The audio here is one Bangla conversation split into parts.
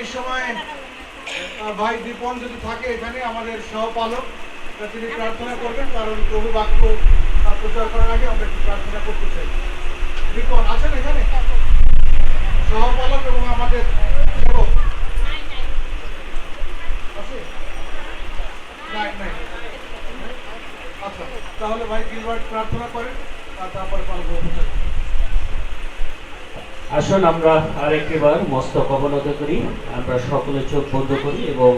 এই সময় ভাই দীপন যদি থাকে এখানে আমাদের সহপালক, তিনি প্রার্থনা করবেন, কারণ প্রভু বাক্য প্রচার করার আগে আমরা একটু প্রার্থনা করতে চাই। দীপন আছেন এখানে সহপালক এবং আমাদের সেবক আছে? নাই। আচ্ছা, তাহলে ভাই গিলবার্ট প্রার্থনা করেন আর তারপরে পালক প্রচার। আসুন আমরা আরেকবার মস্তক অবনত করি, আমরা সকলে চোখ বন্ধ করি এবং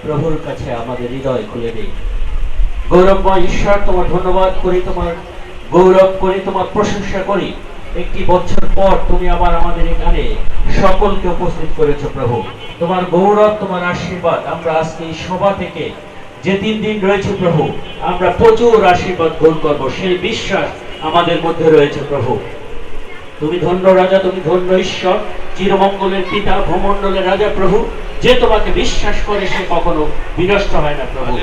প্রভুর কাছে আমাদের হৃদয় খুলে দিই। গৌরবময় ঈশ্বর, তোমার ধন্যবাদ করি, তোমার গৌরব করি, তোমার প্রশংসা করি। একটি বছর পর তুমি আবার আমাদের এখানে সকলকে উপস্থিত করেছো প্রভু। তোমার গৌরব, তোমার আশীর্বাদ আমরা আজকে এই সভা থেকে যে 3 দিন রয়েছে প্রভু, আমরা প্রচুর আশীর্বাদ গ্রহণ করবো, সেই বিশ্বাস আমাদের মধ্যে রয়েছে প্রভু। তুমি ধন্য রাজা, তুমি ধন্য ঈশ্বর, চিরমঙ্গলের পিতা, ভূমণ্ডলের রাজা প্রভু। যে তোমাকে বিশ্বাস করে সে কখনো বিনষ্ট হয় না প্রভু।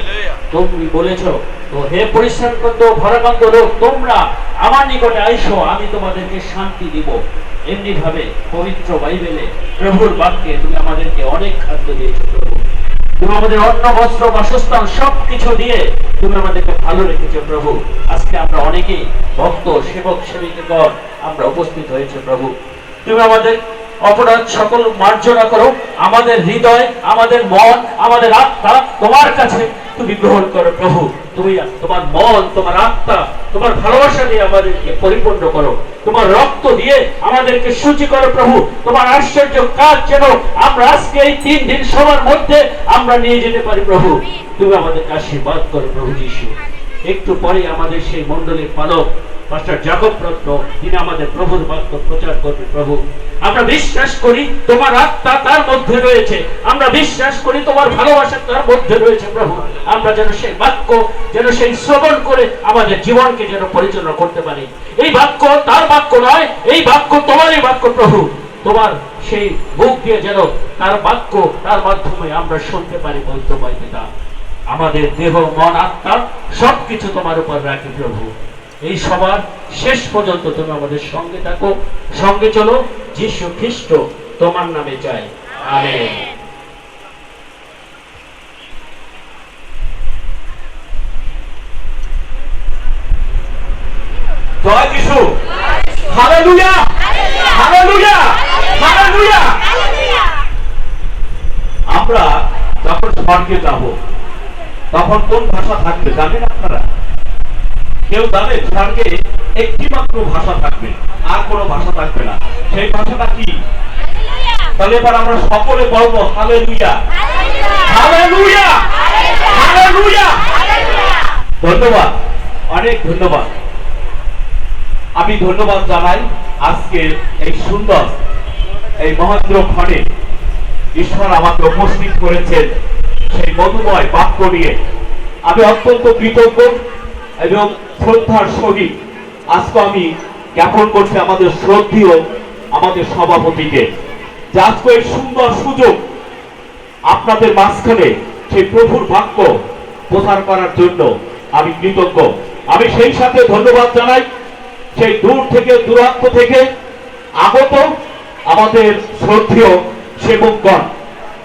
তুমি বলেছো তো, হে পরিশ্রান্ত ভারাক্রান্ত লোক, তোমরা আমার নিকটে আইসো, আমি তোমাদেরকে শান্তি দিব। এমনি ভাবে পবিত্র বাইবেলে প্রভুর বাক্যে তুমি আমাদেরকে অনেক খাদ্য দিয়েছো প্রভু। তুমি আমাদের অন্ন, বস্ত্র, বাসস্থান সবকিছু দিয়ে তুমি আমাদেরকে ভালো রেখেছো প্রভু। আজকে আমরা অনেকেই ভক্ত, সেবক, সেবিকাগণ আমরা উপস্থিত হয়েছে প্রভু। তুমি আমাদের অপরাধ সকল মার্জনা করো, আমাদের হৃদয়, আমাদের মন, আমাদের আত্মা তোমার কাছে তুমি গ্রহণ করো প্রভু। তুমি তোমার মন, তোমার আত্মা, তোমার ভালোবাসা দিয়ে আমাদেরকে পরিপূর্ণ করো। তোমার রক্ত দিয়ে আমাদেরকে শুচি করো প্রভু। তোমার আশ্চর্য কাজ যেন আমরা আজকে এই 3 দিন সবার মধ্যে আমরা নিয়ে যেতে পারি প্রভু। তুমি আমাদেরকে আশীর্বাদ করো প্রভু যীশু। একটু পরে আমাদের সেই মণ্ডলের পালক পাস্টার জাকব রত্ন, তিনি আমাদের প্রভুর বাক্য প্রচার করবে প্রভু। আমরা বিশ্বাস করি তোমার আত্মা তার মধ্যে রয়েছে, আমরা বিশ্বাস করি তোমার ভালোবাসা তার মধ্যে রয়েছে প্রভু। আমরা যেন সেই বাক্য, যেন সেই শ্রবণ করে আমাদের জীবনকে যেন পরিচালনা করতে পারি। এই বাক্য তার বাক্য নয়, এই বাক্য তোমারই বাক্য প্রভু। তোমার সেই মুখ দিয়ে যেন তার বাক্য, তার মাধ্যমে আমরা শুনতে পারি বৈদ্যময় পিতা। আমাদের দেহ, মন, আত্মা সবকিছু তোমার উপর রাখি প্রভু। এই সবার শেষ পর্যন্ত তুমি আমাদের সঙ্গে থাকো, সঙ্গে চলো। যীশু খ্রিস্ট তোমার নামে চাই, আমেন। জয় যিশু, হালেলুয়া, হালেলুয়া, হালেলুয়া। আমরা যখন স্বর্গে যাব তখন কোন ভাষা থাকবে জানেন আপনারা? কেউ জানেন? স্বর্গে একটি মাত্র ভাষা থাকবে, আর কোনো ভাষা থাকবে না। সেই ভাষাটা কি? তাহলে এবার আমরা সকলে বলবো হালেলুয়া, হালেলুয়া, হালেলুয়া। ধন্যবাদ, অনেক ধন্যবাদ। আমি ধন্যবাদ জানাই আজকে এই সুন্দর এই মহেন্দ্র ক্ষণে ঈশ্বর আমাকে উপস্থিত করেছেন সেই মধুময় বাক্য নিয়ে। আমি অত্যন্ত কৃতজ্ঞ এবং শ্রদ্ধার সহিত আজকে আমি জ্ঞাপন করছি আমাদের শ্রদ্ধেয় আমাদের সভাপতিকে, যে আজকে এই সুন্দর সুযোগ আপনাদের মাঝখানে সেই প্রভুর বাক্য প্রচার করার জন্য আমি কৃতজ্ঞ। আমি সেই সাথে ধন্যবাদ জানাই সেই দূর থেকে, দূরান্ত থেকে আগত আমাদের শ্রদ্ধেয় সেবকগণ,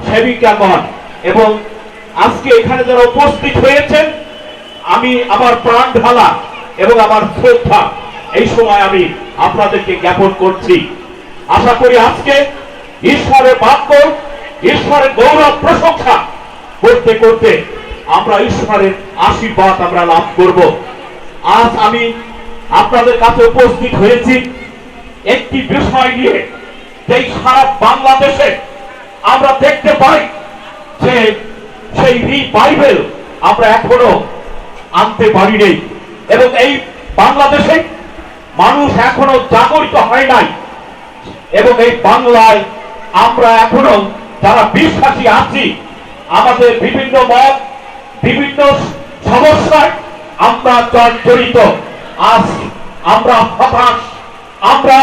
সেবিকাগণ এবং আজকে এখানে যারা উপস্থিত হয়েছেন, আমি আমার প্রাণ ঢালা এবং আমার শ্রদ্ধা এই সময় আমি আপনাদেরকে জ্ঞাপন করছি। আশা করি আজকে ঈশ্বরের বাক্য, ঈশ্বরের গৌরব প্রশংসা করতে করতে আমরা ঈশ্বরের আশীর্বাদ আমরা লাভ করব। আজ আমি আপনাদের কাছে উপস্থিত হয়েছি একটি বিষয় নিয়ে, যে সারা বাংলাদেশে আমরা দেখতে পাই যে সেই বাইবেল আমরা এখনো আনতে পারি নাই এবং এই বাংলাদেশে মানুষ এখনো জাগরিত হয় নাই এবং এই বাংলায় আমরা এখনো যারা বিশ্বাসী আছি, আমাদের বিভিন্ন মত, বিভিন্ন সমস্যায় আমরা জড়িত। আজ আমরা হতাশ, আমরা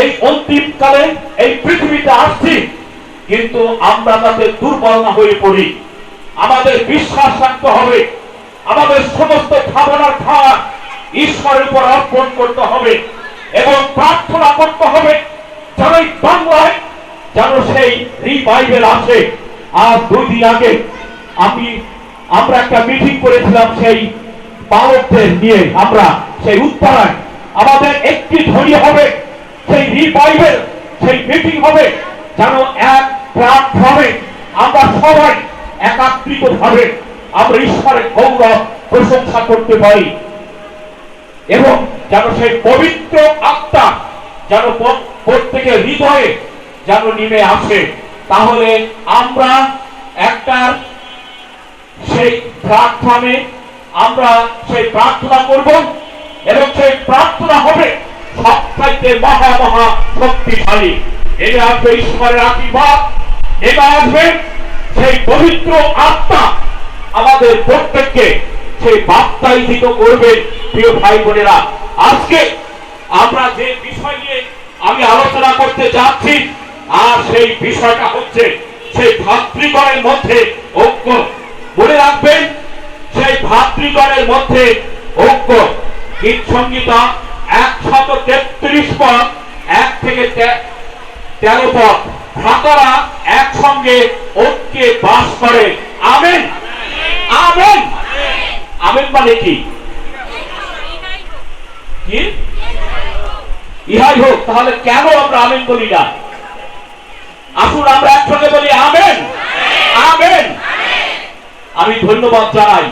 এই অন্তিম কালে এই পৃথিবীতে আসছি, কিন্তু আমরা তাতে দুর্বল না হয়ে পড়ি। আমাদের বিশ্বাস রাখতে হবে, আমাদের সমস্ত ভাবনার ভার ঈশ্বরের উপর অর্পণ করতে হবে এবং প্রার্থনা করতে হবে যেন এই বাংলায় যেন সেই রিভাইভেল আসে। আজ 2 দিন আগে আমরা একটা মিটিং করেছিলাম সেই বালকদের নিয়ে, আমরা সেই উত্তরায় আমাদের একটি ধ্বনি হবে, সেই রিভাইভেল সেই মিটিং হবে, যেন এক প্ল্যাটফর্মে আমরা সবাই একাত্রিত ভাবে আমরা ঈশ্বরের গৌরব প্রশংসা করতে পারি এবং যেন সেই পবিত্র আত্মা যেন প্রত্যেকের হৃদয়ে যেন নেমে আসে। তাহলে আমরা একটা সেই প্ল্যাটফর্মে আমরা সেই প্রার্থনা করব এবং সেই প্রার্থনা হবে সবচাইতে মহা মহা শক্তিশালী। এটা আসবে ঈশ্বরের আশীর্বাদ, এটা আসবে সেই পবিত্র আত্মা আমাদের প্রত্যেককে সেই বাপ্তায়িত করবে। প্রিয় ভাই বোনেরা, আজকে আমরা যে বিষয় নিয়ে আমি আলোচনা করতে যাচ্ছি, আর সেই বিষয়টা হচ্ছে সেই ভাতৃগণের মধ্যে ঐক্য। মনে রাখবেন, সেই ভাতৃগণের মধ্যে ঐক্য। গীত সংহিতা 133 পদ 1 থেকে 13 পদ, ভ্রাতারা একসঙ্গে ঐক্যে বাস করে। আমেন, আমেন, আমেন মানে কি? কি ইহাই হোক। তাহলে কেন আমরা আমেন বলি না? আসুন আমরা একসঙ্গে বলি আমেন, আমেন। আমি ধন্যবাদ জানাই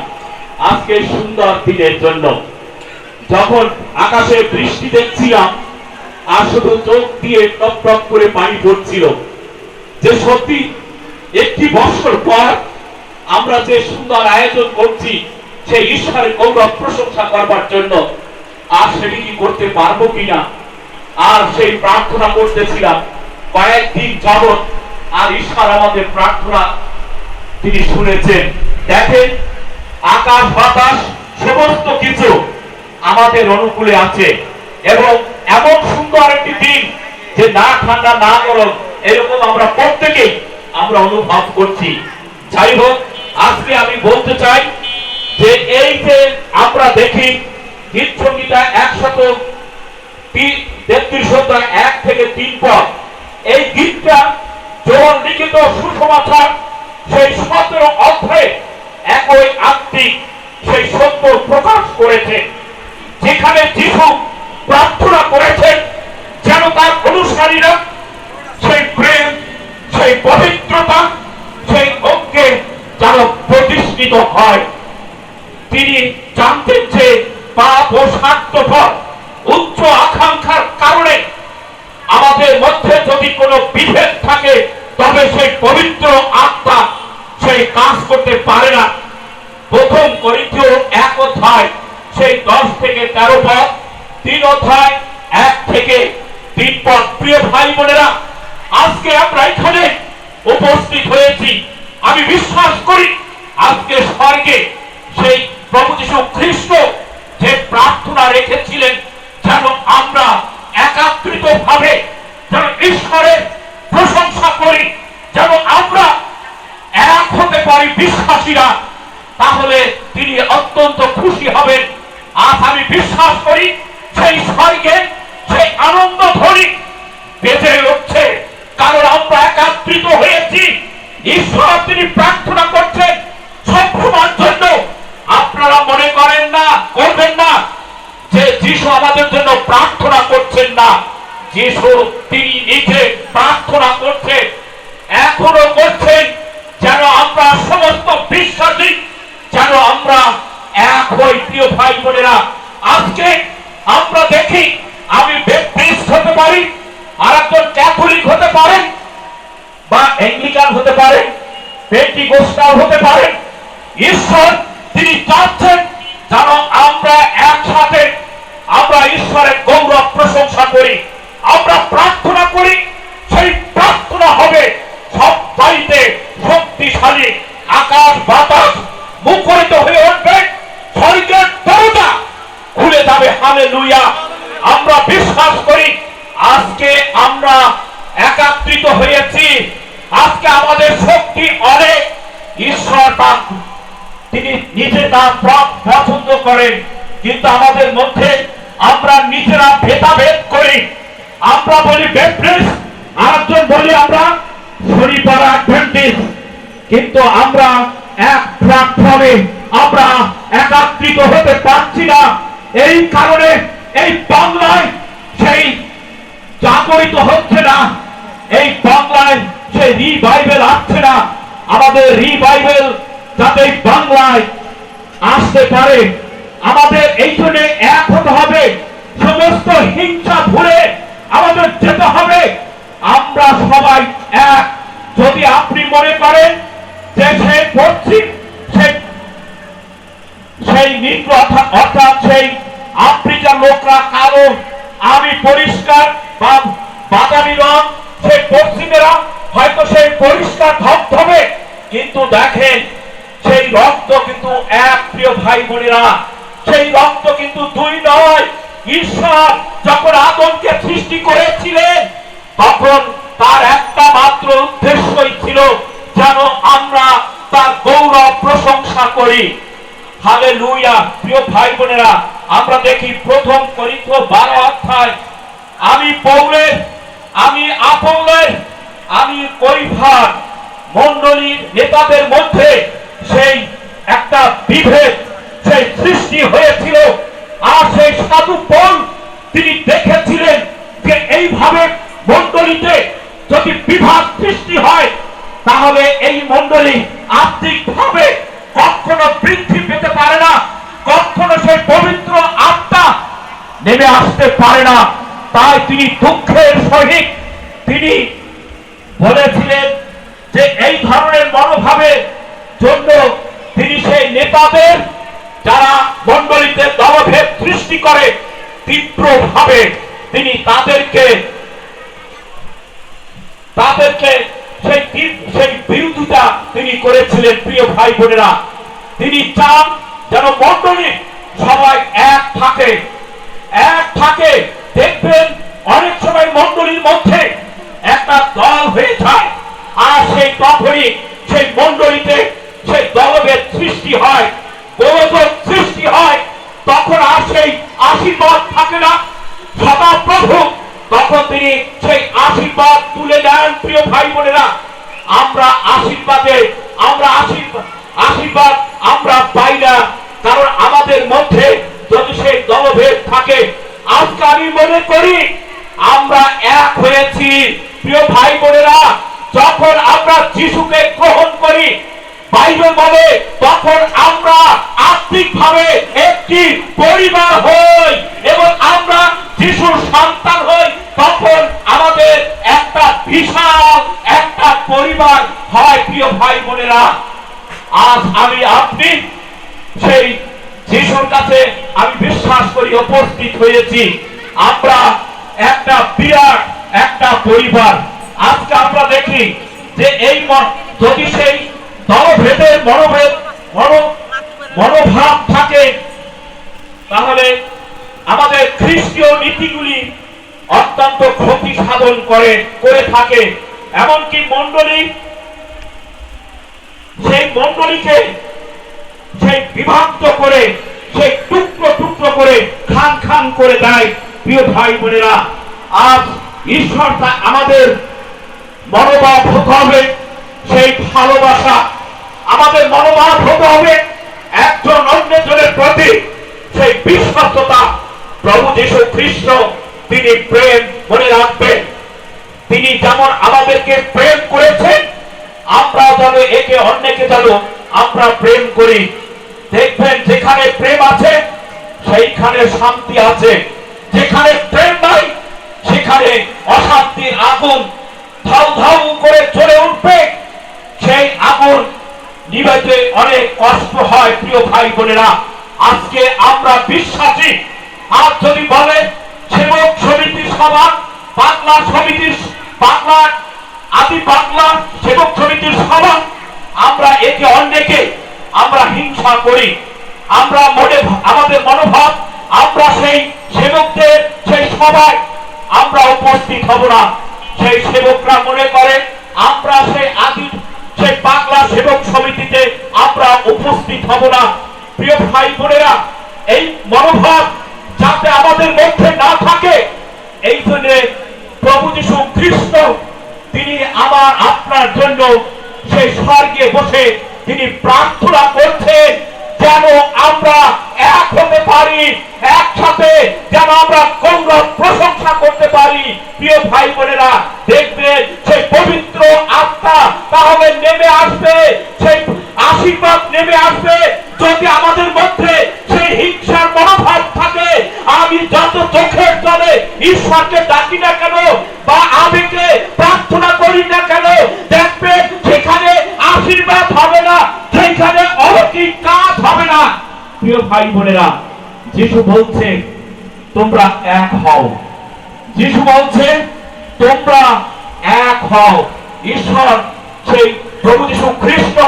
আজকে সুন্দর দিনের জন্য। যখন আকাশে বৃষ্টি দেখছিলাম আর শুধু চোখ দিয়ে টপ টপ করে পানি পড়ছিল, যে সত্যি একটি বছর পর আমরা যে সুন্দর আয়োজন করছি সেই ঈশ্বরের গৌরব প্রশংসা করবার জন্য, আর সেটি কি করতে পারবো কিনা। আর সেই প্রার্থনা করতেছিলাম কয়েকদিন যাবৎ, আর ঈশ্বর আমাদের প্রার্থনা তিনি শুনেছেন। দেখেন, আকাশ বাতাস সমস্ত কিছু আমাদের অনুকূলে আছে এবং এমন সুন্দর একটি দিন যে না ঠান্ডা না গরম এরকম আমরা প্রত্যেকেই আমরা অনুভব করছি। যাই হোক, আজকে আমি বলতে চাই যে এই যে আমরা দেখি গীত সংহিতা 133 অধ্যায় 1 থেকে 3 পদ, এই গীতটা যোহন লিখিত সুসমাচার সেই 17 অধ্যায়ে একই আত্মিক সেই সত্য প্রকাশ করেছে, যেখানে যিশু প্রার্থনা করেছেন যেন তার অনুসারীরা সেই প্রেম, সেই পবিত্রতা, সেই ঐক্যে যেন প্রতিষ্ঠিত হয়। তিনি জানতেন যে পাপ ও স্বার্থপর উচ্চ আকাঙ্ক্ষার কারণে আমাদের মধ্যে যদি কোনো বিভেদ থাকে, তবে সেই পবিত্র আত্মা সেই কাজ করতে পারে না। প্রথম করিন্থীয় 1 অধ্যায় সেই 10 থেকে 13 পদ, 3 অধ্যায় 1 থেকে 3 পদ। প্রিয় ভাই বোনেরা, আজকে আমরা এখানে উপস্থিত হয়েছি, আমি বিশ্বাস করি আজকে স্বর্গে সেই প্রভু যীশু খ্রিস্ট যে প্রার্থনা রেখেছিলেন যেন আমরা একাত্রিত ভাবে যেন ঈশ্বরের প্রশংসা করি, যেন আমরা এক হতে পারি বিশ্বাসীরা, তাহলে তিনি অত্যন্ত খুশি হবেন। আজ আমি বিশ্বাস করি সেই স্বর্গে সেই আনন্দ ধ্বনি বেজে উঠছে, কারণ আমরা একাত্রিত হয়েছি। ঈশ্বর তিনি প্রার্থনা করছেন সবসময়ের জন্য। আপনারা মনে করেন না, করবেন না যে যিশু আমাদের জন্য প্রার্থনা করছেন না। যিশু তিনি নিজে প্রার্থনা করছেন, এখনো করছেন, যেন আমরা সমস্ত বিশ্বাসী যেন আমরা এক হই। প্রিয় ভাই বোনেরা, আজকে আমরা দেখি আমি ব্যাপটিস্ট হতে পারি, আর একজন ক্যাথলিক হতে পারেন, বা অ্যাংলিকান হতে পারেন, পেন্টিকোস্টাল হতে পারেন। ঈশ্বর তিনি চাচ্ছেন যেন আমরা একসাথে আমরা ঈশ্বরের গৌরব প্রশংসা করি, আমরা প্রার্থনা করি। সেই প্রার্থনা হবে সবচাইতে শক্তিশালী। আকাশ বাতাস মুখরিত হয়ে উঠবে, স্বর্গের দরজা খুলে যাবে। হালেলুয়া! আমরা বিশ্বাস করি আজকে আমরা একাত্রিত হয়েছি, আজকে আমাদের শক্তি অনেক। ঈশ্বর তিনি নিজে তার পছন্দ করেন, কিন্তু আমাদের মধ্যে আমরা নিজেরা ভেদাভেদ করি। আমরা বলি ব্যাপটিস্ট, আরেকজন বলি আমরা শনিবার অ্যাডভেন্টিস্ট, কিন্তু আমরা এক প্ল্যাটফর্মে আমরা একাত্রিত হতে পারছি না। এই কারণে এই বাংলায় সেই জাগরিত হচ্ছে না, এই বাংলায় সেই রিভাইভেল আসছে না। আমাদের রিভাইভেল যাতে বাংলায় আসতে পারে, আমাদের এই জন্য এক হতে হবে, সমস্ত হিংসা ভুলে আমাদের যেতে হবে। আমরা সবাই এক। যদি আপনি মনে করেন যে সেই পশ্চিম সেই নিগ্র অর্থাৎ সেই আফ্রিকার লোকরা কালো, আমি পরিষ্কার বা বাদামি রং, সেই পশ্চিমেরা হয়তো সেই পরিষ্কার ধবধবে, কিন্তু দেখেন সেই রক্ত কিন্তু এক। প্রিয় ভাই বোনেরা, সেই রক্ত কিন্তু দুই নয়। ঈশ্বর যখন আদমকে সৃষ্টি করেছিলেন তখন তার একটা মাত্র উদ্দেশ্যই ছিল যেন আমরা তার গৌরব প্রশংসা করি। হালেলুয়া। প্রিয় ভাই বোনেরা, আমরা দেখি প্রথম করিন্থ 12 অধ্যায়, আমি পৌলের, আমি আপৌলের, আমি কৈফার মণ্ডলীর নেতাদের মধ্যে সেই একটা বিভেদ সেই সৃষ্টি হয়েছিল। আর সেই সাধু পৌল তিনি দেখেছিলেন যে এইভাবে মণ্ডলীতে যদি বিভাগ সৃষ্টি হয় তাহলে এই মণ্ডলী আত্মিকভাবে কখনো বৃদ্ধি পেতে পারে না, কখনো সেই পবিত্র আত্মা নেমে আসতে পারে না। তাই তিনি দুঃখের সহিত তিনি বলেছিলেন যে এই ধরনের মনোভাবের জন্য তিনি সেই নেতাদের যারা মণ্ডলীতে দলভেদ সৃষ্টি করে তীব্রভাবে তিনি তাদেরকে সেই বিরোধিতা তিনি করেছিলেন। প্রিয় ভাই বোনেরা, তিনি চান যেন মণ্ডলী সবাই এক থাকে। দেখবেন অনেক সময় মণ্ডলীর মধ্যে একটা দল হয়ে যায়, আর সেই তখনই সেই মণ্ডলীতে সেই দলভেদ সৃষ্টি হয়, গোলযোগ সৃষ্টি হয়। তখন আর সেই আশীর্বাদ থাকে না। সদাপ্রভু তখন তিনি সেই আশীর্বাদ তুলে নেন। প্রিয় ভাই বোনেরা, আমরা আশীর্বাদ আমরা পাই না, কারণ আমাদের মধ্যে যদি সেই দলভেদ থাকে। আজকে আমি মনে করি আমরা এক হয়েছি। প্রিয় ভাই বোনেরা, যখন আমরা যিশুকে গ্রহণ করি, বাইবেল বলে তখন আমরা আত্মিকভাবে একটি পরিবার হই এবং আমরা যিশুর সন্তান হই। তখন আমাদের একটা বিশাল একটা পরিবার হয়। প্রিয় ভাই বোনেরা, আজ আমি আপনি সেই যিশুর কাছে আমি বিশ্বাস করি উপস্থিত হয়েছি। আমরা একটা বিরাট একটা পরিবার। আজকে আমরা দেখি যে এই যদি সেই দলভেদের মনোভাব থাকে তাহলে আমাদের খ্রিস্টীয় নীতিগুলি অত্যন্ত ক্ষতি সাধন করে থাকে। এমনকি সেই মণ্ডলীকে সেই বিভক্ত করে সেই টুকরো করে খান করে দেয়। প্রিয় ভাই বোনেরা, আজ ঈশ্বর আমাদের মনোভাব হতে হবে সেই ভালোবাসা, আমাদের মনোভাব হতে হবে একজন অন্যজনের প্রতি সেই বিশ্বস্ততা। প্রভু যীশু খ্রিস্ট তিনি প্রেম, মনে রাখবেন, তিনি যেমন আমাদেরকে প্রেম করেছেন আমরা যেন একে অন্যকে যেন আমরা প্রেম করি। দেখবেন যেখানে প্রেম আছে সেইখানে শান্তি আছে, যেখানে প্রেম নাই সেখানে অশান্তির আগুন ধাউ ধাউ করে জ্বলে উঠবে। সেই আগুন নিভাইতে অনেক কষ্ট হয়। প্রিয় ভাই বোনেরা, আজকে আমরা বিশ্বাসী। আর যদি বলে সেবক সমিতির সভা, বাংলার আদি বাংলা সেবক সমিতির সভা, আমরা একে অন্যকে আমরা হিংসা করি। আমাদের মনোভাব আমরা সেই সেবকদের সেই সভায় আমরা উপস্থিত হব না। সেই সেবকরা মনে করে আমরা সেই বাংলা সেবক সমিতিতে আমরা উপস্থিত হব না। প্রিয় ভাই বোনেরা, এই মনোভাব যাতে আমাদের মধ্যে না থাকে, এই জন্য প্রভু যীশু খ্রিস্ট আপনার জন্য সেই স্বর্গে বসে তিনি প্রার্থনা করছেন যেন আমরা এক হতে পারি, একসাথে যেন আমরা গৌরব প্রশংসা করতে পারি। প্রিয় ভাই বোনেরা, দেখবেন সেই পবিত্র আত্মা তাহলে নেমে আসবে, সেই আশীর্বাদ নেমে আসবে যদি আমাদের মধ্যে সেই হিংসার মনোভাব থাকে। আমি যত চোখের জলে ঈশ্বরকে ডাকি না কেন বা আবেগে প্রার্থনা করি না কেন, দেখবেন সেখানে আশীর্বাদ হবে না, সেখানে অলৌকিক কাজ হবে না। প্রিয় ভাই বোনেরা, যিশু বলছে তোমরা এক হও। যিশু বলছে তোমরা এক হও। ঈশ্বর সেই প্রভু যীশু খ্রিস্ট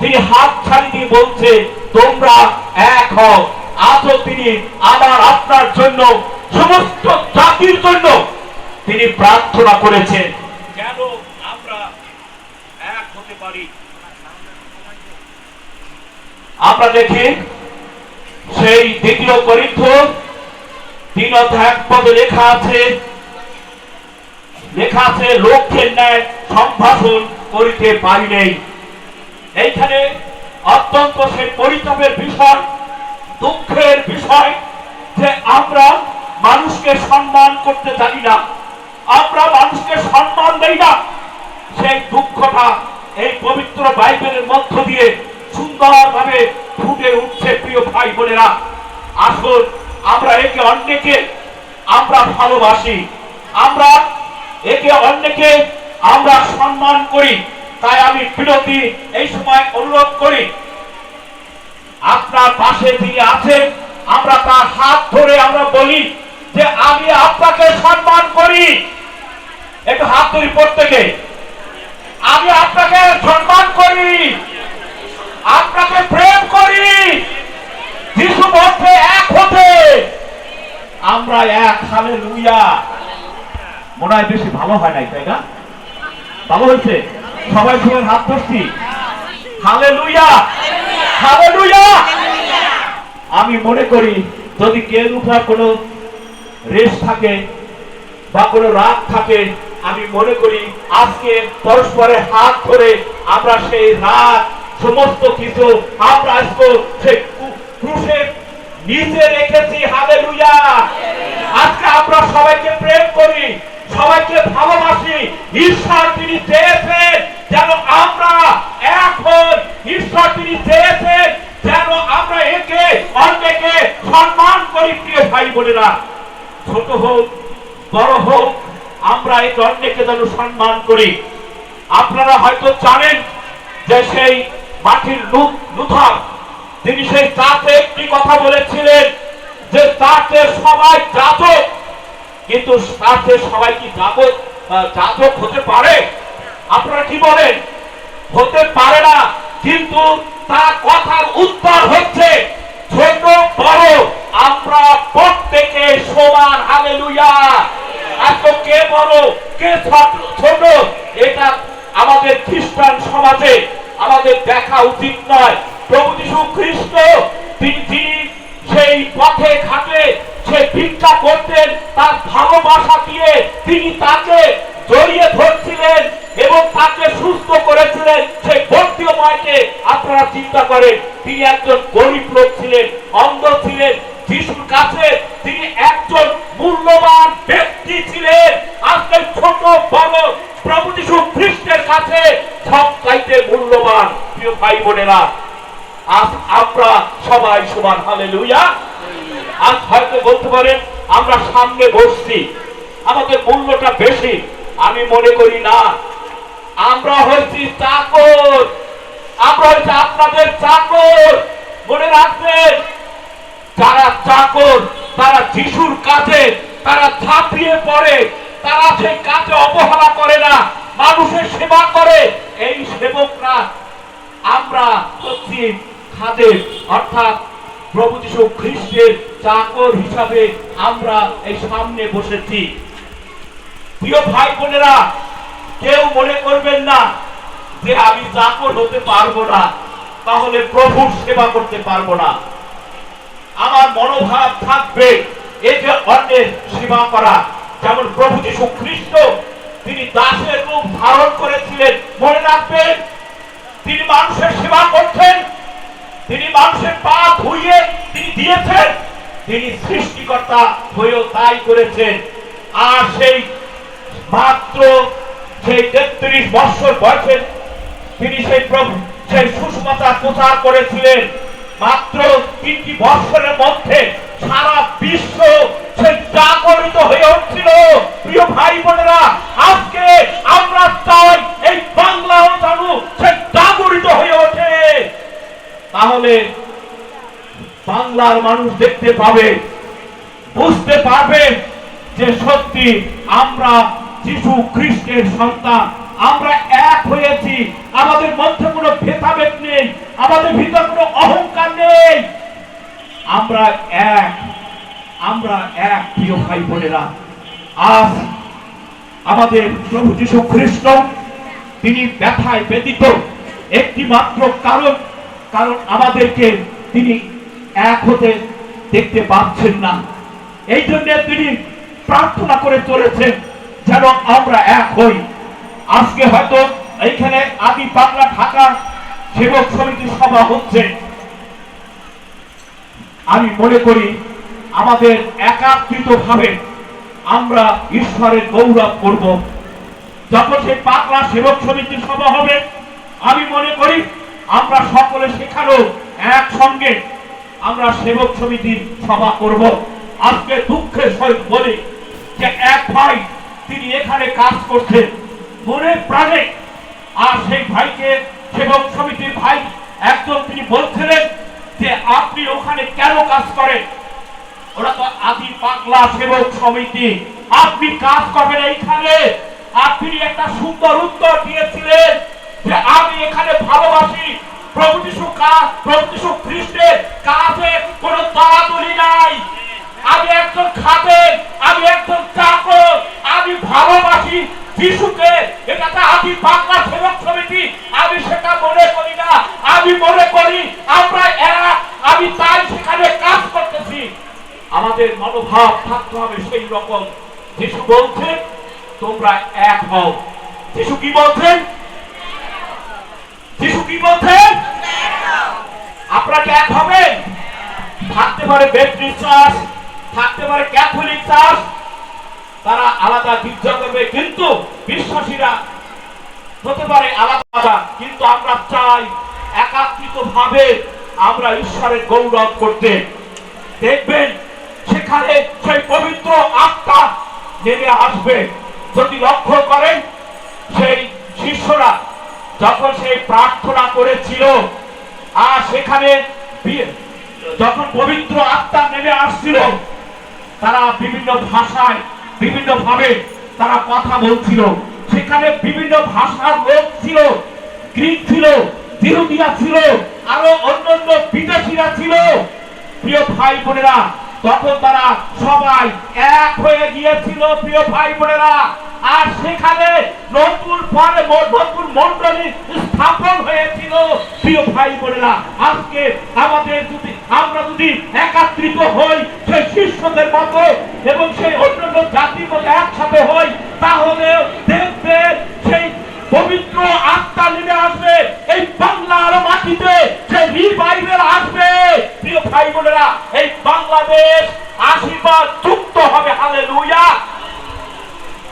তিনি হাত ছাড়ি দিয়ে বলছে তোমরা এক হও। আজও তিনি আমার আপনার জন্য, সমস্ত জাতির জন্য তিনি প্রার্থনা করেছেন যেন আমরা এক হতে পারি। আমরা দেখি সেই 2 করিন্থীয় 3:1 লেখা আছে লক্ষ্যের ন্যায় সম্ভাষণ করিতে পারি নাই। এইখানে অত্যন্ত সেই পরিতাপের বিষয়, দুঃখের বিষয় যে আমরা মানুষকে সম্মান করতে জানি না, আমরা মানুষকে সম্মান দেই না। সেই দুঃখটা এই পবিত্র বাইবেলের মধ্য দিয়ে সুন্দরভাবে ফুটে উঠছে। প্রিয় ভাই বোনেরা, আসুন আমরা একে অন্যকে আমরা ভালোবাসি, আমরা একে অন্যকে আমরা সম্মান করি। তাই আমি বিরতি এই সময় অনুরোধ করি, আপনার পাশে যিনি আছেন আমরা তার হাত ধরে আমরা বলি যে আমি আপনাকে সম্মান করি। একটু হাত ধরি প্রত্যেকে, আমি আপনাকে সম্মান করি, আপনাকে প্রেম করি। যিশু বলছে এক হতে আমরা এক। হালেলুয়া। মনে হয় বেশি ভালো হয় নাই, তাই না? ভালো হয়েছে? সবাই সবাই হাত ধরছি। Hallelujah, hallelujah. আমি মনে করি যদি কেউ উপর কোনো রেশ থাকে বা কোনো রাগ থাকে, আমি মনে করি আজকে পরস্পরের হাত ধরে আমরা সেই রাগ সমস্ত কিছু আমরা আজকে সেই ক্রুশের নিচে রেখেছি। হালেলুয়া। আজকে আমরা সবাইকে প্রেম করি, সবাইকে ভালোবাসি। ঈশ্বর তিনি চেয়েছেন যেন আমরা এক হই। ঈশ্বর তিনি চেয়েছেন যেন আমরা একে অন্যকে সম্মান করি। প্রিয় ভাই বোনেরা, ছোট হোক বড় হোক, আমরা একে অন্যকে যেন সম্মান করি। আপনারা হয়তো জানেন যে সেই মাটির লুথার তিনি সেই চার্চে একটি কথা বলেছিলেন যে চার্চে সবাই যাজক, কিন্তু চার্চে সবাই কি যাজক হতে পারে? আপনারা কি বলেন? হতে পারে না। কিন্তু তার কথার উত্তর হচ্ছে ছোট বড় আমরা প্রত্যেকে সমান। হালেলুয়া। এত কে বড় কে ছোট এটা আমাদের খ্রিস্টান সমাজে আমাদের দেখা উচিত নয়। প্রভু যীশু খ্রিস্ট তিনি সেই পথে ঘাটে সে ভিক্ষা করতেন, তার ভালোবাসা দিয়ে তিনি তাকে জড়িয়ে ধরছিলেন এবং তাকে সুস্থ করেছিলেন। সেই ভর্তিয়মায়কে আপনারা চিন্তা করেন, তিনি একজন গরিব লোক ছিলেন, অন্ধ ছিলেন। যিশুর কাছে তিনি একজন মূল্যবান ব্যক্তি ছিলেন। আজকে ছোট বড় প্রভু যীশু খ্রিস্টের কাছে সবচাইতে মূল্যবান। প্রিয় ভাই বোনেরা, আজ আমরা সবাই সমান। হালেলুয়া। আজ হয়তো বলতে পারেন আমরা সামনে বসছি, আমাদের মূল্যটা বেশি। আমি মনে করি না। আমরা হয়েছি চাকর, আমরা হয়েছি আপনাদের চাকর। মনে রাখবেন, যারা চাকর তারা যিশুর কাজে তারা ঝাঁপিয়ে পড়ে, তারা সেই কাজে অবহেলা করে না, মানুষের সেবা করে। এই সেবকরা আমরা হচ্ছি খাদেম, অর্থাৎ প্রভু যীশু খ্রিস্টের চাকর হিসাবে আমরা এই সামনে বসেছি। প্রিয় ভাই বোনেরা, কেউ মনে করবেন না যে আমি চাকর হতে পারবো না, তাহলে প্রভুর সেবা করতে পারবো না। আমার মনোভাব থাকবে এই যে অন্যের সেবা করা। যেমন প্রভু যীশু খ্রিস্ট তিনি দাসের রূপ ধারণ করেছিলেন। মনে রাখবেন, তিনি মানুষের সেবা করতেন, তিনি মানুষের পা ধুইয়ে তিনি দিয়েছেন, তিনি সৃষ্টিকর্তা হয়েও তাই করেছেন। আর সেই মাত্র সেই 33 বছর বয়সে তিনি সেই সুসমাচার প্রচার করেছিলেন। মাত্র 3টি বছরের মধ্যে সারা বিশ্ব সেই জাগরিত হয়ে উঠছিল। প্রিয় ভাই বোনেরা, আজকে আমরা চাই এই বাংলাও যেন সেই জাগরিত হয়ে ওঠে। তাহলে বাংলার মানুষ দেখতে পাবে, বুঝতে পারবে যে সত্যি আমরা যিশু খ্রিস্টের সন্তান, আমরা এক হয়েছি, আমাদের মধ্যে কোনো ভেদাভেদ নেই, আমাদের ভিতরে কোনো অহংকার নেই, আমরা এক, আমরা এক। প্রিয় ভাই বোনেরা, আজ আমাদের প্রভু যিশু খ্রিস্ট তিনি ব্যথায় ব্যতীত একটি মাত্র কারণ আমাদেরকে তিনি এক হতে দেখতে পাচ্ছেন না। এই জন্য তিনি প্রার্থনা করে চলেছেন যেন আমরা এক হই। আজকে হয়তো এইখানে আদি বাংলা ঢাকা সেবক সমিতি সভা হচ্ছে। আমি মনে করি আমাদের একাত্রিত ভাবে আমরা ঈশ্বরের গৌরব করব। যখন সেই পাগলা সেবক সমিতির সভা হবে, আমি মনে করি আমরা সকলে সেখানেও একসঙ্গে আমরা সেবক সমিতির সভা করব। আজকে দুঃখের সহিত বলি যে এক ভাই তিনি এখানে কাজ করছেন মনে প্রাণে, আর সেই ভাইকে সেবক সমিতির ভাই একজন তিনি বলছিলেন যে আপনি ওখানে কেন কাজ করেন, ওরা তো আদি পাগলা সেবক সমিতি, আপনি কাজ করবেন এইখানে। আপনি একটা সুন্দর উত্তর দিয়েছিলেন যে আমি এখানে ভালোবাসি প্রভু যিশু খ্রিস্টের কাজে কোনো দলাদলি নাই, আমি একজন খাদেম, আমি একজন চাকর, আমি ভালোবাসি যিশুকে। এটা তো আদি বাংলা সেবক সমিতি, আমি সেটা মনে করি না, আমি মনে করি আমরা এক, আমি তাই সেখানে কাজ করতেছি। আমাদের মনোভাব থাকতে হবে সেই রকম। যিশু বলছেন তোমরা এক হও। যিশু কি বলছেন? যিশু কি বলছেন? আপনারা কি এক হবেন? থাকতে পারে ব্যাপটিস্ট চার্চ, থাকতে পারে ক্যাথলিক চার্চ, তারা আলাদা গির্জা করবে, কিন্তু বিশ্বাসীরা হতে পারে আলাদা, কিন্তু আমরা চাই একাত্রিত ভাবে আমরা ঈশ্বরের গৌরব করতে। দেখবেন সেখানে সেই পবিত্র আত্মা নেমে আসবে। যদি লক্ষ্য করেন সেই শিষ্যরা যখন সেই প্রার্থনা করেছিল, আর সেখানে যখন পবিত্র আত্মা নেমে আসছিল, তারা বিভিন্ন ভাষায় বিভিন্ন ভাবে তারা কথা বলছিল। সেখানে বিভিন্ন ভাষার লোক ছিল, গ্রিক ছিল, জিহুদিয়া ছিল, আরো অন্যান্য বিদেশিরা ছিল। প্রিয় ভাই বোনেরা, তখন তারা সবাই এক হয়ে গিয়েছিল। প্রিয় ভাই বোনেরা, আর সেখানে নতুন মন্ডলী স্থাপন হয়েছিল। প্রিয় ভাই বোনেরা, আজকে আমরা যদি একাত্রিত হই সেই শিষ্যদের মতো এবং সেই অন্যান্য জাতির মতো একসাথে হই, তাহলে দেখবেন সেই পবিত্র আত্মা নেমে আসবে এই বাংলার মাটিতে, সেই রিভাইভাল আসবে। প্রিয় ভাই বোনেরা, এই বাংলাদেশ আশীর্বাদ যুক্ত হবে। হালেলুয়া।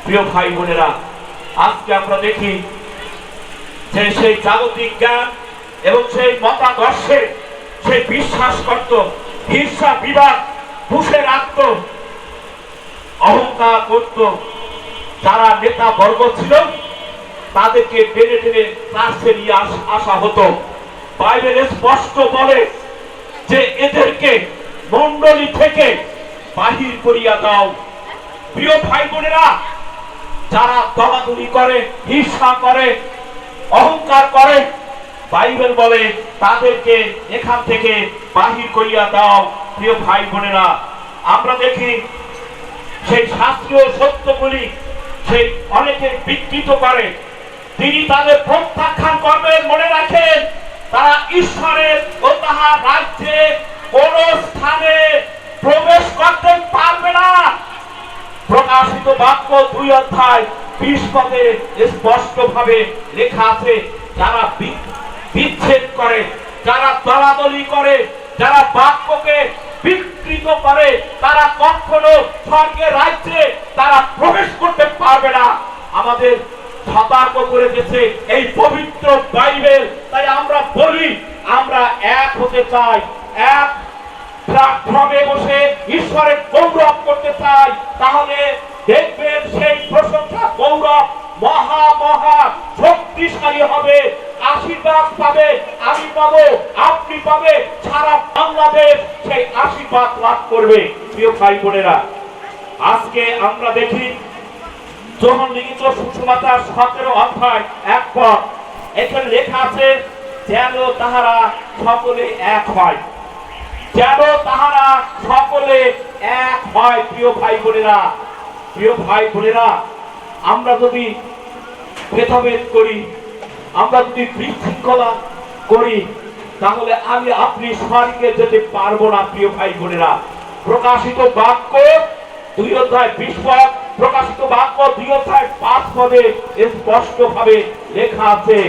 প্রিয় ভাই বোনেরা, আজকে আমরা দেখি যে সেই জাগতিক জ্ঞান এবং সেই মতাদর্শে সেই বিশ্বাস করত, হিংসা বিবাদ পুষে রাখত, অহংকার করত। যারা নেতা বর্গ ছিল তাদেরকে টেনে টেনে ক্লাসে নিয়ে আসা হতো। বাইবেল স্পষ্ট বলে যে এদেরকে মণ্ডলী থেকে বাহির করিয়া দাও। প্রিয় ভাই বোনেরা, যারা দলাদলি করে, হিংসা করে, অহংকার করে, বাইবেল বলে তাদেরকে এখান থেকে বাহির করিয়া দাও। প্রিয় ভাই বোনেরা, আমরা দেখি সেই শাস্ত্রীয় সত্যগুলি সেই অনেকে বিকৃত করে, তিনি তাদের প্রত্যাখ্যান করবেন। মনে রাখেন, তারা ঈশ্বরের ও তাহার রাজ্যে কোন স্থানে প্রবেশ করতে পারবে না। প্রকাশিত বাক্য 2 অধ্যায় 20 পদে স্পষ্টভাবে লেখা আছে, যারা বিচ্ছেদ করে, যারা দলাদলি করে, যারা বাক্যকে বিকৃত করে, তারা কখনো স্বর্গের রাজ্যে তারা প্রবেশ করতে পারবে না। আমাদের সতর্ক করে দিয়েছে এই পবিত্র বাইবেল। তাই আমরা বলি, আমরা এক হতে চাই, এক প্ল্যাটফর্মে বসে ঈশ্বরের গৌরব করতে চাই, তাহলে দেখবেন সেই প্রশংসা গৌরব মহা মহা শক্তিশালী হবে। আশীর্বাদ পাবে, আমি পাবো, আপনি পাবে, সারা বাংলাদেশ সেই আশীর্বাদ লাভ করবে। প্রিয় ভাই বোনেরা, আজকে আমরা দেখি যখন লিখিত সুসমাচার 17 অধ্যায় 1 পদ, এখানে লেখা আছে, যেন তাহারা সকলে এক হয়, যেন তাহারা সকলে এক হয়। প্রিয় ভাই বোনেরা, প্রিয় ভাই বোনেরা, আমরা যদি ভেদাভেদ করি, আমরা যদি বিশৃঙ্খলা করি, তাহলে আমি আপনি স্বর্গে যেতে পারবো না। প্রিয় ভাই বোনেরা, প্রকাশিত বাক্য 2 অধ্যায় 20 পদ, প্রকাশিত বাক্য 2 অধ্যায় 5 পদে স্পষ্টভাবে লেখা আছে,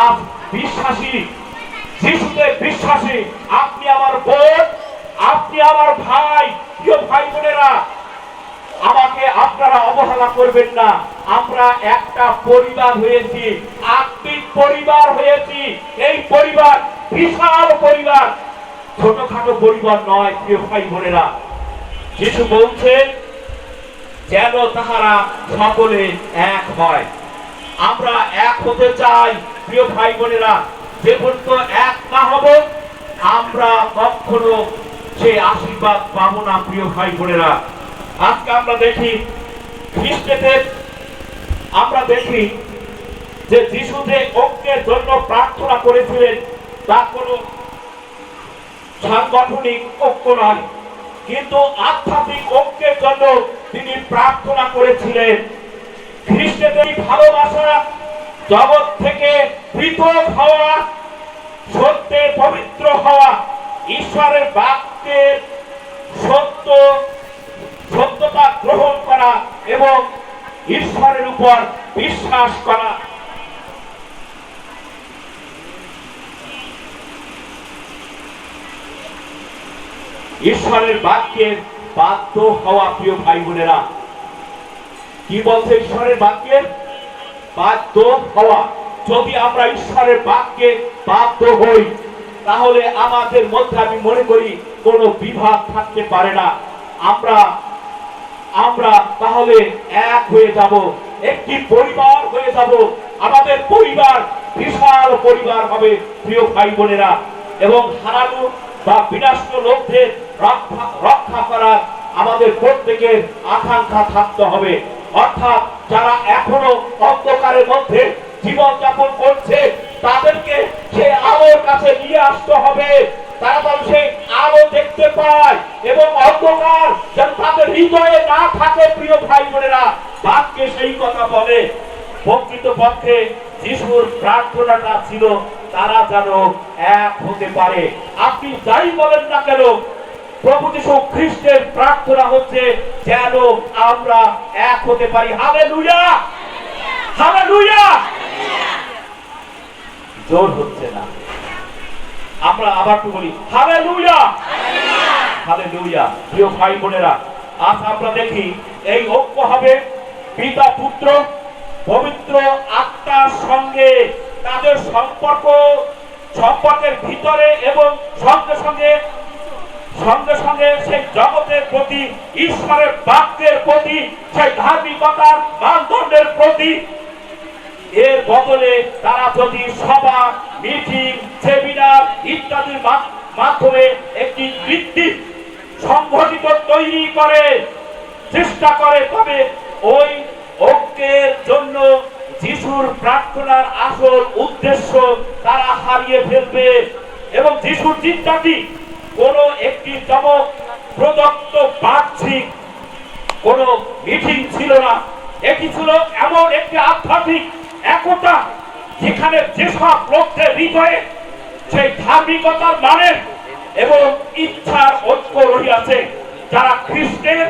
আজ বিশ্বাসী, যিশুতে বিশ্বাসী, আপনি আমার বোন, আপনি আমার ভাই। প্রিয় ভাই বোনেরা, আমাকে আপনারা অবহেলা করবেন না। আমরা একটা পরিবার হয়েছি, আত্মিক পরিবার হয়েছি। এই পরিবার বিশাল পরিবার, ছোটখাটো পরিবার নয়। প্রিয় ভাই বোনেরা, যিশু বলছেন, যেন তাহারা সকলে এক হয়। আমরা এক হতে চাই। প্রিয় ভাই বোনেরা, যে পর্যন্ত এক না হব, আমরা কখনো সেই আশীর্বাদ পাবো না। প্রিয় ভাই বোনেরা, আজকে আমরা দেখি খ্রিস্টদের, আমরা দেখি যে যিশু যে ঐক্যের জন্য প্রার্থনা করেছিলেন, তা কোনো সাংগঠনিক ঐক্য নয়, কিন্তু আধ্যাত্মিক ঐক্যের জন্য তিনি প্রার্থনা করেছিলেন। খ্রিস্টদের ভালোবাসা, জগৎ থেকে পৃথক হওয়া, সত্যের পবিত্র হওয়া, ঈশ্বরের বাক্যের সত্যতা গ্রহণ করা এবং ঈশ্বরের উপর বিশ্বাস করা। ঈশ্বরের বাক্যের বাধ্য হওয়া। প্রিয় ভাই বোনেরা, কি বলছে ঈশ্বরের বাক্যের বাধ্য হওয়া? যদি আমরা ঈশ্বরের বাক্যে বাধ্য হই, তাহলে আমাদের মধ্যে আমি মনে করি কোনো বিভাগ থাকতে পারে না। আমরা তাহলে এক হয়ে যাব, একটি পরিবার হয়ে যাব। আমাদের পরিবার বিশাল পরিবার হবে। প্রিয় ভাই বোনেরা, এবং হারানো বা বিনষ্ট লোকদের রক্ষা করার আমাদের প্রত্যেকের আকাঙ্ক্ষা থাকতে হবে। অর্থাৎ যারা এখনো অন্ধকারের মধ্যে জীবন যাপন করছে, তাদেরকে সে আলোর কাছে নিয়ে আসতে হবে। তারা যেন সেই আলো দেখতে পায় এবং অন্ধকার যেন তাদের হৃদয়ে না থাকে। প্রিয় ভাই বোনেরা, বাক্যে সেই কথা বলে। প্রকৃতপক্ষে যিশুর প্রার্থনাটা ছিল তারা যেন এক হতে পারে। আপনি যাই বলেন না কেন, প্রভু যীশু খ্রিস্টের প্রার্থনা হচ্ছে যেন আমরা এক হতে পারি। Hallelujah, hallelujah. জোর হচ্ছে না, আমরা আবার তো বলি হালেলুয়া, হালেলুয়া। প্রিয় ভাই বোনেরা, আজ আমরা দেখি এই ঐক্য হবে পিতা পুত্র পবিত্র আত্মার সঙ্গে। তাদের সম্পর্কের ভিতরে এবং সঙ্গে সঙ্গে সেই জগতের প্রতি, ঈশ্বরের বাক্যের প্রতি, সেই ধার্মিকতার মানদণ্ডের প্রতি। এর বদলে তারা যদি সভা, মিটিং, সেমিনার ইত্যাদির মাধ্যমে একটি ভিত্তিক সংগঠিত তৈরি করে চেষ্টা করে, তবে ওই ঐক্যের জন্য যিশুর প্রার্থনার আসল উদ্দেশ্য তারা হারিয়ে ফেলবে। এবং যিশুর চিন্তাটি কোন একটি চমক প্রদত্ত বাহ্যিক কোন মিটিং ছিল না। এটি ছিল এমন একটি আধ্যাত্মিক একতা, যেখানে যেসব লোকদের হৃদয়ে সেই ধার্মিকতার মানের এবং ইচ্ছার ঐক্য রহিয়াছে, যারা খ্রিস্টের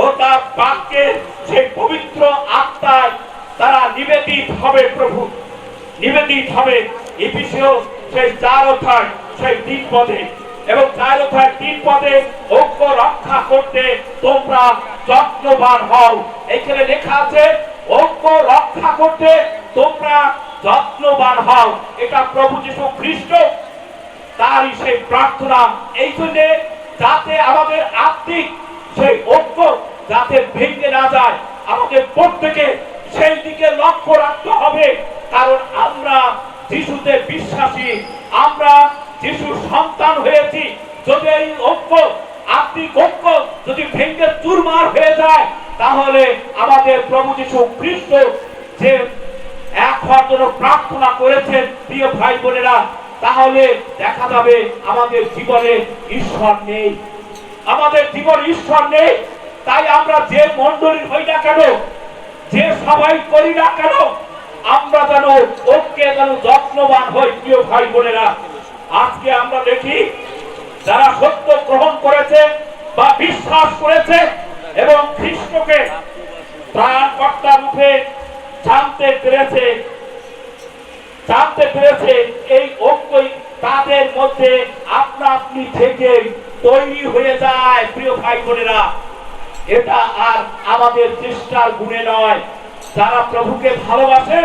ও তার বাক্যের সেই পবিত্র আত্মায় তারা নিবেদিত হবে প্রভু, নিবেদিত হবে। ইফিসীয় সেই 4 অধ্যায় সেই 3 পদে এবং 4 অধ্যায় 3 পদে ঐক্য রক্ষা করতে তোমরা যত্নবান হও। এখানে লেখা আছে ঐক্য রক্ষা করতে তোমরা যত্নবান হও। এটা প্রভু যীশু খ্রিস্ট তারই সেই প্রার্থনা। এই জন্য যাতে আমাদের আত্মিক সেই ঐক্য যাতে ভেঙে না যায়, আমাদের প্রত্যেকে সেই দিকে লক্ষ্য রাখতে হবে। কারণ আমরা যিশুতে বিশ্বাসী, আমরা যিশুর সন্তান হয়েছি। যদি এই ঐক্য আত্মিক ঐক্য যদি ভেঙে চুরমার হয়ে যায়, তাহলে আমাদের প্রভু যীশু খ্রিস্ট যে এক হওয়ার জন্য প্রার্থনা করেছেন প্রিয় ভাই বোনেরা, তাহলে দেখা যাবে আমাদের জীবনে ঈশ্বর নেই, আমাদের জীবনে ঈশ্বর নেই। তাই আমরা যে মণ্ডলীর হই না কেন, যে সবাই করি না কেন, আমরা যেন ঐক্যে যেন যত্নবান হই প্রিয় ভাই বোনেরা। আজকে আমরা দেখি যারা সত্য গ্রহণ করেছে বা বিশ্বাস করেছে এবং খ্রিস্টকে ত্রাণকর্তা রূপে জানতে পেরেছে, এই ঐক্যই তাদের মধ্যে আপনা আপনি থেকে তৈরি হয়ে যায় প্রিয় ভাই বোনেরা। এটা আর আমাদের চেষ্টার গুণে নয়। যারা প্রভুকে ভালোবাসে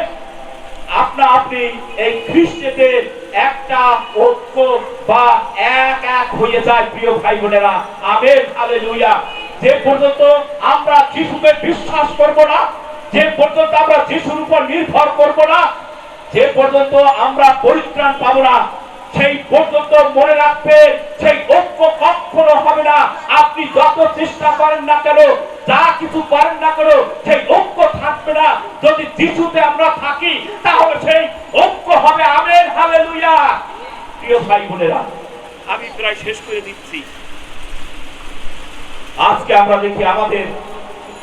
আপনা আপনি এই খ্রিস্টের একটা ঐক্য বা এক হয়ে যায় প্রিয় ভাই বোনেরা। Amen, hallelujah. যে পর্যন্ত আমরা যিশুকে বিশ্বাস করব না, যে পর্যন্ত আমরা যিশুর উপর নির্ভর করব না, যে পর্যন্ত আমরা পরিত্রাণ পাবো না, সেই পর্যন্ত মনে রাখবেন সেই ঐক্য কখনো হবে না। আপনি যত চেষ্টা করেন না কেন, যা কিছু করেন না কেন, সেই ঐক্য থাকবে না। যদি যিশুতে আমরা থাকি তাহলে সেই ঐক্য হবে। Amen, hallelujah. প্রিয় ভাই বোনেরা, আমি প্রায় শেষ করে দিচ্ছি। আজকে আমরা দেখি আমাদের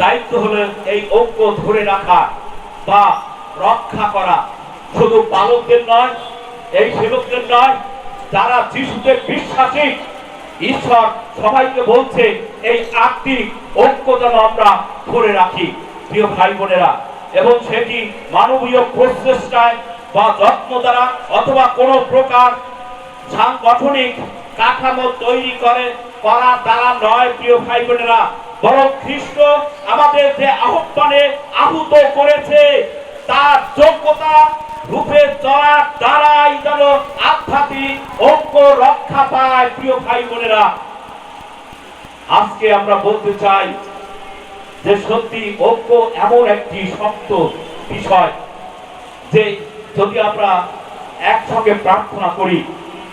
দায়িত্ব হলো এই ঐক্য ধরে রাখা বা রক্ষা করা। শুধু পালকদের নয়, এই সেবকদের নয়, যারা যিশুতে বিশ্বাসী, ঈশ্বর সবাইকে বলছে এই আত্মিক ঐক্য যেন আমরা ধরে রাখি প্রিয় ভাই বোনেরা। এবং সেটি মানবীয় প্রচেষ্টায় বা যত্ন দ্বারা অথবা কোনো প্রকার সাংগঠনিক কাঠামো তৈরি করার দ্বারা নয় প্রিয় ভাই বোনেরা, বরং খ্রিস্ট আমাদের যে আহ্বানে আহুত করেছে তার যোগ্যতা রূপে চলার দ্বারাই যেন আধ্যাত্মিক ঐক্য রক্ষা পায় প্রিয় ভাই বোনেরা। আজকে আমরা বলতে চাই যে সত্যি ঐক্য এমন একটি শক্ত বিষয় যে যদি আমরা একসঙ্গে প্রার্থনা করি,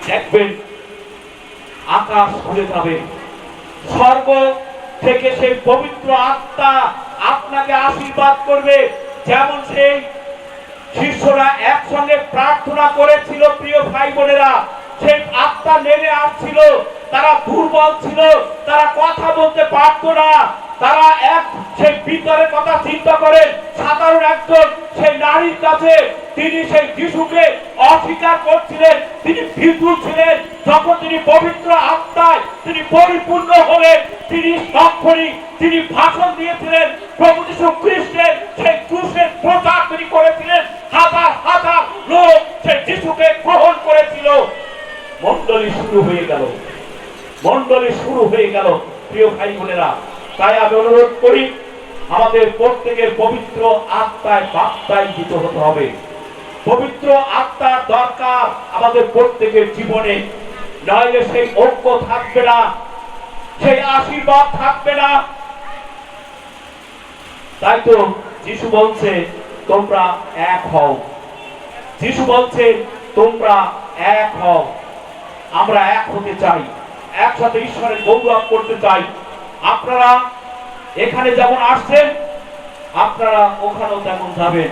দেখবেন আকাশ খুলে যাবে, স্বর্গ থেকে সেই পবিত্র আত্মা আপনাকে আশীর্বাদ করবে। যেমন সেই শিষ্যরা একসঙ্গে প্রার্থনা করেছিল প্রিয় ভাই বোনেরা, সেই আত্মা নেমে আসছিল। তারা দুর্বল ছিল, তারা কথা বলতে পারতো না, তারা সেই ভিতরের কথা চিন্তা করে সাধারণ একজন সেই নারীর কাছে তিনি সেই যিশুকে অস্বীকার করছিলেন, তিনি ভীতু ছিলেন। যখন তিনি পবিত্র আত্মায় তিনি পরিপূর্ণ হলেন, তিনি তখনই তিনি ভাষণ দিয়েছিলেন প্রভু যীশু খ্রিস্টের সেই ক্রুশের প্রচার তিনি করেছিলেন। হাজার হাজার লোক সেই যিশুকে গ্রহণ করেছিল। মণ্ডলী শুরু হয়ে গেল, মণ্ডলী শুরু হয়ে গেল প্রিয় ভাই বোনেরা। তাই আমি অনুরোধ করি আমাদের প্রত্যেকের পবিত্র আত্মায় বাপ্তায়িত হতে হবে। পবিত্র আত্মার দরকার আমাদের প্রত্যেকের জীবনে, নইলে সেই ঐক্য থাকবে না, সেই আশীর্বাদ থাকবে না। তাই তো যিশু বলছে তোমরা এক হও, যিশু বলছে তোমরা এক হও। আমরা এক হতে চাই, একসাথে ঈশ্বরের গৌরব করতে চাই। আপনারা এখানে যেমন আসছেন, আপনারা ওখানেও তেমন যাবেন।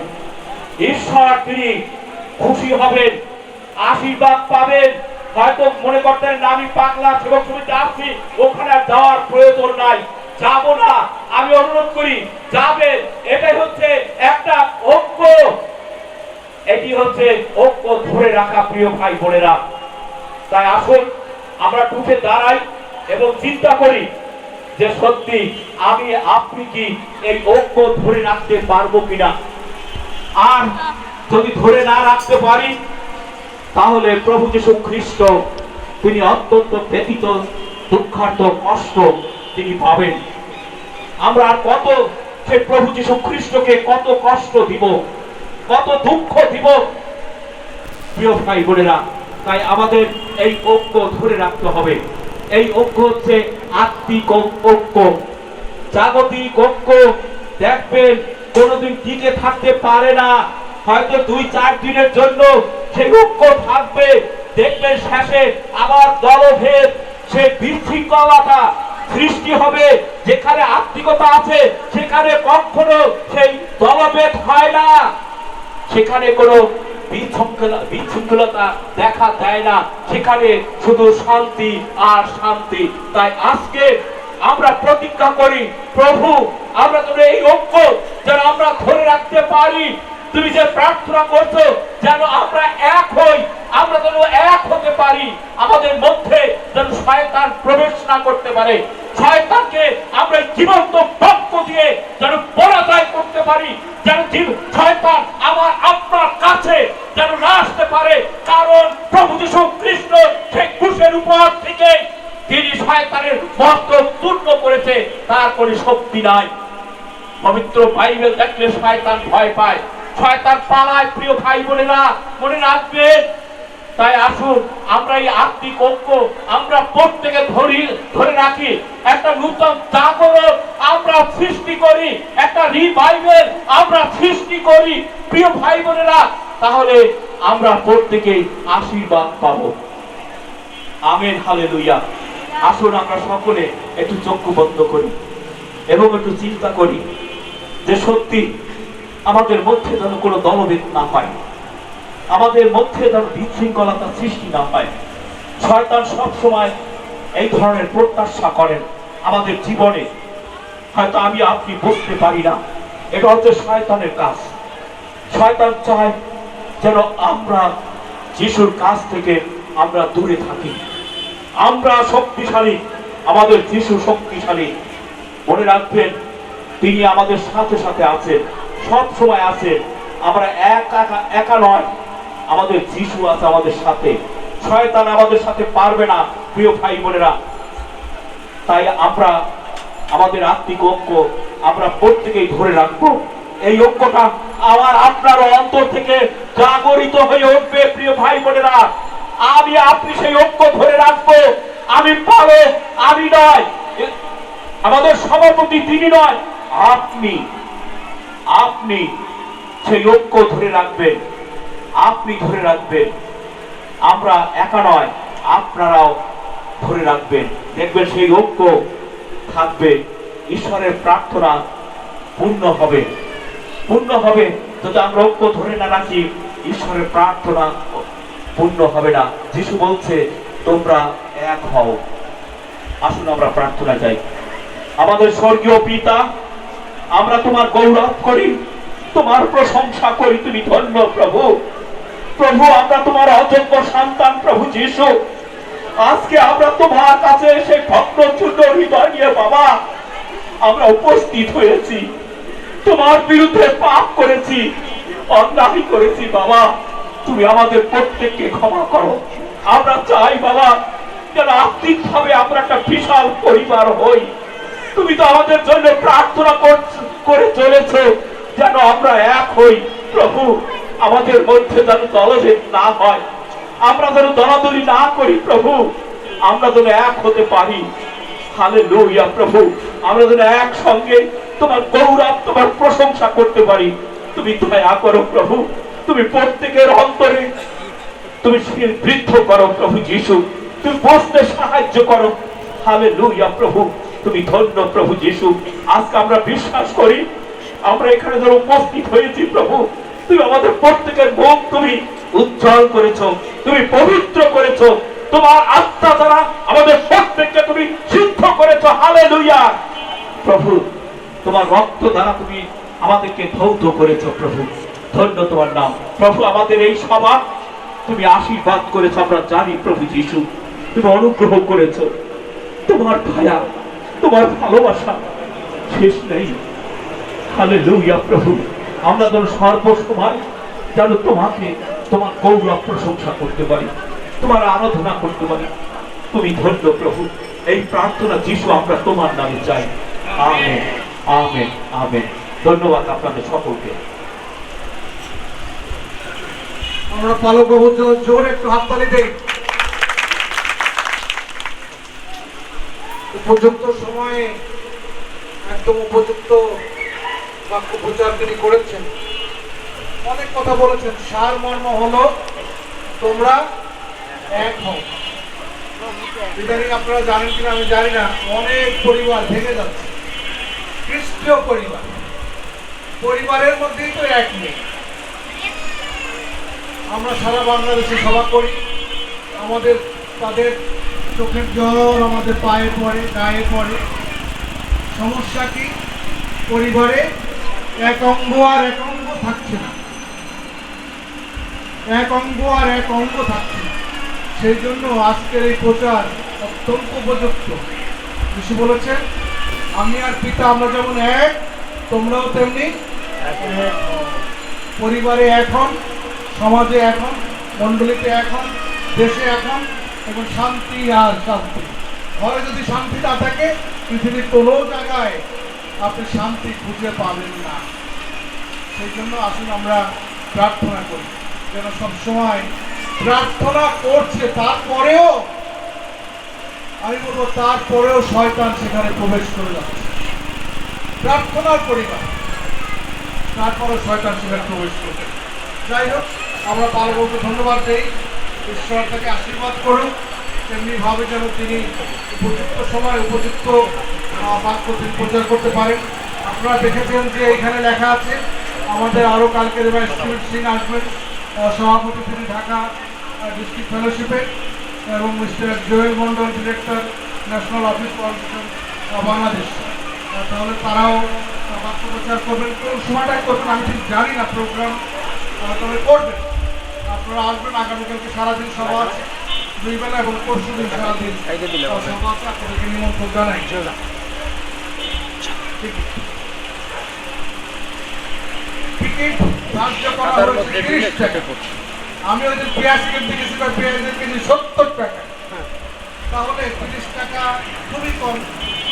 ঈশ্বর তিনি খুশি হবেন, আশীর্বাদ পাবেন। হয়তো মনে করতেন না আমি পাগলা সেবক সমিতি আসছি, ওখানে যাওয়ার প্রয়োজন নাই, যাব না। আমি অনুরোধ করি যাবেন। এটাই হচ্ছে একটা ঐক্য, এটি হচ্ছে ঐক্য ধরে রাখা প্রিয় ভাই বোনেরা। তাই আসুন আমরা উঠে দাঁড়াই এবং চিন্তা করি যে সত্যি আমি আপনি কি এই ঐক্য ধরে রাখতে পারবো কিনা। আর যদি ধরে না রাখতে পারি তাহলে প্রভু যীশু খ্রিস্ট তিনি অত্যন্ত ব্যথিত, দুঃখার্ত, কষ্ট তিনি পাবেন। আমরা আর কত সে প্রভু যীশু খ্রিস্টকে কত কষ্ট দিব, কত দুঃখ দিব প্রিয় ভাই বোনেরা। তাই আমাদের এই ঐক্য ধরে রাখতে হবে। এই ঐক্য হচ্ছে আত্মিক ঐক্য, জাগতিক ঐক্য দেখবেন কোনোদিন টিকে থাকতে পারে না। হয়তো 2-4 দিনের জন্য সেই ঐক্য থাকবে, দেখবেন শেষে আবার দলভেদ, সে বিশৃঙ্খলতা সৃষ্টি হবে। যেখানে আত্মিকতা আছে সেখানে কখনো সেই দলভেদ হয় না, সেখানে কোনো বিশৃঙ্খলতা দেখা দেয় না, সেখানে শুধু শান্তি আর শান্তি। তাই আজকে আমরা প্রতিজ্ঞা করি, প্রভু আমরা যেন এই ঐক্য যেন আমরা ধরে রাখতে পারি। তুমি যে প্রার্থনা করছো যেন আমরা এক হই, আমরা যেন এক হতে পারি, আমাদের মধ্যে যেন শয়তান প্রবেশ না করতে পারে। শয়তানকে আমরা জীবন্ত বাক্য দিয়ে যেন পরাজয় করতে পারি, যেন শয়তান আমার আপনার কাছে যেন না আসতে পারে। কারণ প্রভু যীশু খ্রিস্ট সেই ক্রুশের উপর থেকে তিনি শয়তানের মস্তক চূর্ণ করেছে, তার কোনো শক্তি নাই। পবিত্র বাইবেল দেখলে শয়তান ভয় পায়, শয়তান পালায় প্রিয় ভাই বোনেরা, মনে রাখবেন। তাই আসুন আমরা এই আত্মিক ঐক্য আমরা প্রত্যেকে ধরে রাখি, একটা নূতন জাগরণ আমরা সৃষ্টি করি, একটা রিভাইভেল আমরা সৃষ্টি করি প্রিয় ভাই বোনেরা। তাহলে আমরা প্রত্যেকে আশীর্বাদ পাবো। Amen, hallelujah. আসুন আমরা সকলে একটু চক্ষু বন্ধ করি এবং একটু চিন্তা করি যে সত্যি আমাদের মধ্যে যেন কোনো দলভেদ না হয়, আমাদের মধ্যে যেন বিশৃঙ্খলতা সৃষ্টি না হয়। শয়তান সব সময় এই ধরনের প্রত্যাশা করেন আমাদের জীবনে, হয়তো আমি আপনি বুঝতে পারি না। এটা হচ্ছে শয়তানের কাজ। শয়তান চায় যেন আমরা যিশুর কাছ থেকে আমরা দূরে থাকি। আমরা শক্তিশালী, আমাদের যিশু শক্তিশালী। মনে রাখবেন তিনি আমাদের সাথে সাথে আছেন, সব সময় আছেন। আমরা একা নয়, আমাদের যিশু আছে আমাদের সাথে। শয়তান আমাদের সাথে পারবে না প্রিয় ভাই বোনেরা। তাই আমরা আমাদের আত্মিক ঐক্য আমরা প্রত্যেকেই ধরে রাখবো। এই ঐক্যটা আমার আপনার অন্তর থেকে জাগরিত হয়ে উঠবে প্রিয় ভাই বোনেরা। আমি আপনি সেই ঐক্য ধরে রাখবো। আমি পারো, আমি নয়, আমাদের সভাপতি তিনি নয়, আপনি সেই ঐক্য ধরে রাখবেন, আপনি ধরে রাখবেন। আমরা একা নয়, আপনারাও ধরে রাখবেন। দেখবেন সেই ঐক্য থাকবে, ঈশ্বরের প্রার্থনা পূর্ণ হবে। যদি আমরা ঐক্য ধরে না রাখি, ঈশ্বরের প্রার্থনা পূর্ণ হবে না। যিশু বলছে তোমরা এক হও। আসুন আমরা প্রার্থনা চাই। আমাদের স্বর্গীয় পিতা, আমরা তোমার গৌরব করি, তোমার প্রশংসা করি। তুমি ধন্য প্রভু। আমরা তোমার অযোগ্য সন্তান প্রভু যিশু। আজকে আমরা তোমার কাছে সেই ভগ্নচূর্ণ হৃদয় নিয়ে বাবা আমরা উপস্থিত হয়েছি। তোমার বিরুদ্ধে পাপ করেছি, অন্যায় করেছি বাবা। তুমি আমাদের প্রত্যেককে ক্ষমা করো। আমরা চাই বাবা যেন আত্মিকভাবে আমরা একটা বিশাল পরিবার হই। তুমি তো আমাদের জন্য প্রার্থনা করে চলেছো যেন আমরা এক হই প্রভু। আমাদের মধ্যে যেন দলভেদ না হয়, আমরা যেন দলাদলি না করি প্রভু। আমরা যেন এক হতে পারি। হালেলুয়া প্রভু। আমরা যেন একসঙ্গে তোমার গৌরব, তোমার প্রশংসা করতে পারি। তুমি দয়া করো প্রভু। তুমি প্রত্যেকের অন্তরে তুমি বৃদ্ধ করো প্রভু যিশু। তুমি বসতে সাহায্য করো। হালেলুয়া প্রভু। তুমি ধন্য প্রভু যিশু। আজকে আমরা বিশ্বাস করি আমরা এখানে যারা উপস্থিত হয়েছি প্রভু, তুমি আমাদের প্রত্যেকের মুখ তুমি উজ্জ্বল করেছো, তুমি পবিত্র করেছো। তোমার আত্মা দ্বারা আমাদের প্রত্যেককে তুমি সিদ্ধ করেছো। হালেলুয়া প্রভু। তোমার রক্ত দ্বারা তুমি আমাদেরকে ধৌত করেছো প্রভু। ধন্য তোমার নাম প্রভু। আমাদের এই সভা তুমি আশীর্বাদ করেছো আমরা জানি প্রভু যিশু। তুমি অনুগ্রহ করেছো। তোমার দয়া, তোমার ভালোবাসা শেষ নেই। হালেলুয়া প্রভু। আমরা যেন সর্বসময় যেন তোমাকে তোমার গৌরব প্রশংসা করতে পারি, তোমার আরাধনা করতে পারি। তুমি ধন্য প্রভু। এই প্রার্থনা যিশু আমরা তোমার নামে চাই। Amen, amen, amen. ধন্যবাদ আপনাদের সকলকে। আমরা পালক বাবুর জন্য জোরে একটু হাততালি দেই। উপযুক্ত সময়ে একদম উপযুক্ত বাক্য প্রচার তিনি করেছেন, অনেক কথা বলেছেন। সার মর্ম হলো তোমরা এক হও। ইদানিং আপনারা জানেন কিনা আমি জানি না, অনেক পরিবার ভেঙে যাচ্ছে। খ্রিস্টীয় পরিবারের মধ্যেই তো এক নেই। আমরা সারা বাংলাদেশে সভা করি, আমাদের তাদের চোখের জল আমাদের পায়ে পড়ে, গায়ে পড়ে। সমস্যা কি? পরিবারে এক অঙ্গ আর এক অঙ্গ থাকছে না, এক অঙ্গ আর এক অঙ্গ থাকছে না। সেই জন্য আজকের এই প্রচার অত্যন্ত উপযুক্ত। যিশু বলেছেন, আমি আর পিতা আমরা যেমন এক, তোমরাও তেমনি এক হও। পরিবারে এখন, সমাজে এখন, মণ্ডলীতে এখন, দেশে এখন, এবং শান্তি আর শান্তি। ঘরে যদি শান্তি না থাকে, পৃথিবীর কোনো জায়গায় আপনি শান্তি খুঁজে পাবেন না। সেই জন্য আসুন আমরা প্রার্থনা করি, যেন সবসময় প্রার্থনা করছে, তারপরেও আমি বলবো তারপরেও শয়তান সেখানে প্রবেশ করে যাচ্ছে। প্রার্থনার পরিবার, তারপরে শয়তান সেখানে প্রবেশ করবে। যাই হোক, আমরা পালবকে ধন্যবাদ দিই। ঈশ্বর তাকে আশীর্বাদ করুন, তেমনি ভাবে যেন তিনি উপযুক্ত সময় উপযুক্ত বাক্য তিনি প্রচার করতে পারেন। আপনারা দেখেছেন যে এখানে লেখা আছে আমাদের আরও কালকের এবার স্টিভেন সিং আসবেন, সভাপতি তিনি ঢাকা ডিস্ট্রিক্ট ফেলোশিপে, এবং mister Joel Mondal director national office foundation Bangladesh. তাহলে তারাও বাক্য প্রচার করবেন। কোন সময়টাই করবেন আমি ঠিক জানি না, প্রোগ্রাম তবে করবেন। আপনারা আসবেন। আগামীকালকে সারাদিন সভা আছে, 2 বেলা, এবং পরশু দিন সারাদিন সভা আছে। আপনাদেরকে নিমন্ত্রণ জানাই। টিকিট ধার্য করা হয়েছে 30 টাকা। আমি ওই যে পেঁয়াজ কিনতে গেছি, পেঁয়াজের কেজি 70 টাকা। তাহলে 30 টাকা খুবই কম।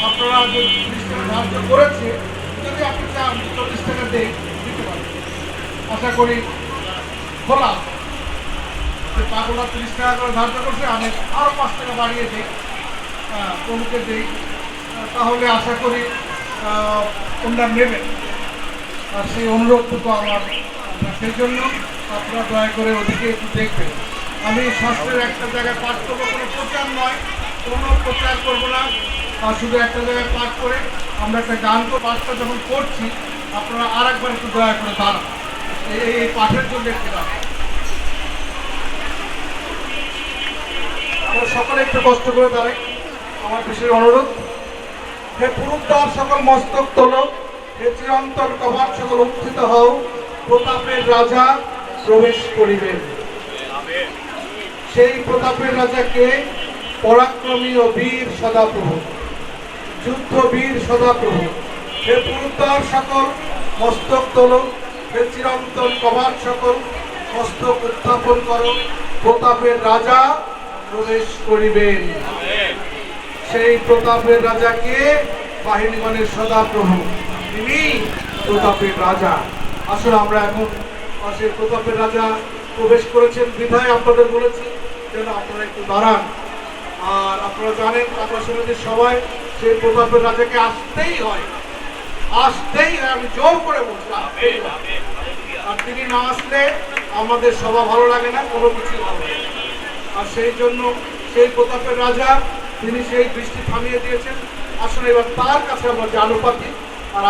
আপনারা যে 30 টাকা ধার্য করেছে, যদি আপনি চান 40 টাকা দিয়ে দিতে পারেন। আশা করি খোলা পাগলা 30 টাকা করে ধার্য করছে, আমি আরো 5 টাকা বাড়িয়ে দিই, প্রমুখে দিই। তাহলে আশা করি ওনারা নেবেন। আর সেই অনুরোধটুকু আমার। সেই জন্য আপনারা দয়া করে ওদিকে একটু দেখবেন। আমি শাস্ত্রের একটা জায়গায় পাঠ করবো, কোনো প্রচার নয়, কোনো প্রচার করবো না। শুধু একটা জায়গায় পাঠ করে আমরা একটা গান পাঠটা যখন করছি, আপনারা আর একবার একটু দয়া করে দাঁড়ান এই পাঠের জন্য একটু দাঁড়ান। আমরা সকলে একটু কষ্ট করে দাঁড়াই, আমার বিশেষ অনুরোধ। হে পুরুদ্বার সকল মস্তক তোলো, হে চিরন্তন কভার সকল উত্থিত হও, প্রতাপের রাজা প্রবেশ করিবেন। সেই প্রতাপের রাজাকে পরাক্রমী ও বীর সদাপ্রভু, যুদ্ধ বীর সদাপ্রভু। হে পুরুদ্বার সকল মস্তক তোলো, হে চিরন্তন কভার সকল মস্তক উত্থাপন করো, প্রতাপের রাজা প্রবেশ করিবেন। সেই প্রতাপের রাজাকে বাহিনীগণের সদাপ্রভু, তিনি প্রতাপের রাজা। আসলে আমরা এখন সেই প্রতাপের রাজা প্রবেশ করেছেন বিধায় আপনাদের বলেছি যেন আপনারা একটু দাঁড়ান। আর আপনারা জানেন কাপড় সমিতির সবাই সেই প্রতাপের রাজাকে আসতেই হয়, আসতেই হয়। আমি জোর করে বলছি, আসতেই হয়। আর তিনি না আসলে আমাদের সভা ভালো লাগে না, কোনো কিছু ভালো লাগে না। আর সেই জন্য সেই প্রতাপের রাজা তিনি সেই বৃষ্টি থামিয়ে দিয়েছেন। আসলে এবার তার কাছে আমরা যে আনুপাতিক আর